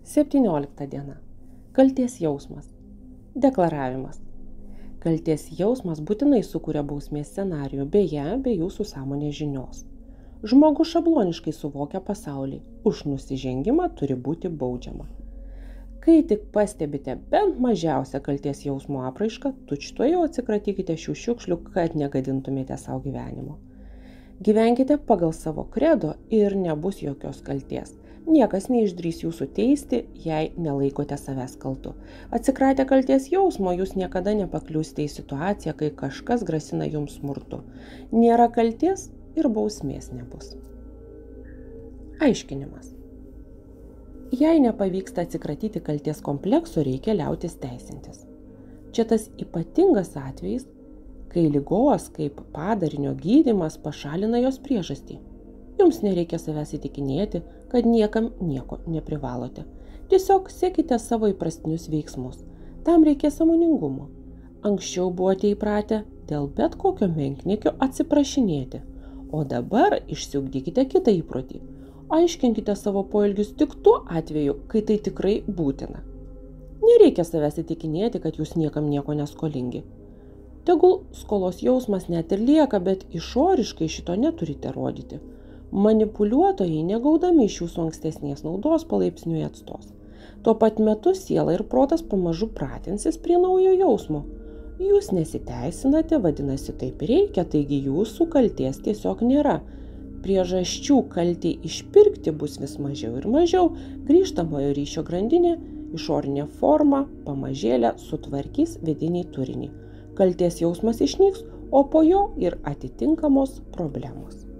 17 diena. Kaltės jausmas. Deklaravimas. Kaltės jausmas būtinai sukuria bausmės scenarijų, beje, be jūsų sąmonės žinios. Žmogus šabloniškai suvokia pasaulį. Už nusižengimą turi būti baudžiama. Kai tik pastebite bent mažiausią kaltės jausmo apraišką, tučtuojau atsikratykite šių šiukšlių, kad negadintumėte savo gyvenimo. Gyvenkite pagal savo kredo ir nebus jokios kaltės. Niekas neišdrys jūsų teisti, jei nelaikote savęs kaltu. Atsikratę kaltės jausmo, jūs niekada nepakliūsite į situaciją, kai kažkas grasina jums smurtu. Nėra kaltės ir bausmės nebus. Aiškinimas. Jei nepavyksta atsikratyti kaltės komplekso, reikia liautis teisintis. Čia tas ypatingas atvejis, kai ligos kaip padarinio gydymas pašalina jos priežastį. Jums nereikia savęs įtikinėti, kad niekam nieko neprivalote. Tiesiog siekite savo įprastinius veiksmus. Tam reikia sąmoningumo. Anksčiau buvote įpratę dėl bet kokio menkniekio atsiprašinėti, o dabar išsiugdykite kitą įprotį. Aiškinkite savo poelgius tik tuo atveju, kai tai tikrai būtina. Nereikia savęs įtikinėti, kad jūs niekam nieko neskolingi. Tegul skolos jausmas net ir lieka, bet išoriškai šito neturite rodyti. Manipuliuotojai, negaudami iš jūsų ankstesnės naudos, palaipsniui atstos. Tuo pat metu siela ir protas pamažu pratinsis prie naujo jausmo. Jūs nesiteisinate, vadinasi taip reikia, taigi jūsų kaltės tiesiog nėra. Priežasčių kaltei išpirkti bus vis mažiau ir mažiau, grįžtamojo ryšio grandinė, išorinė forma, pamažėlę sutvarkys vidinį turinį. Kaltės jausmas išnyks, o po jo ir atitinkamos problemos.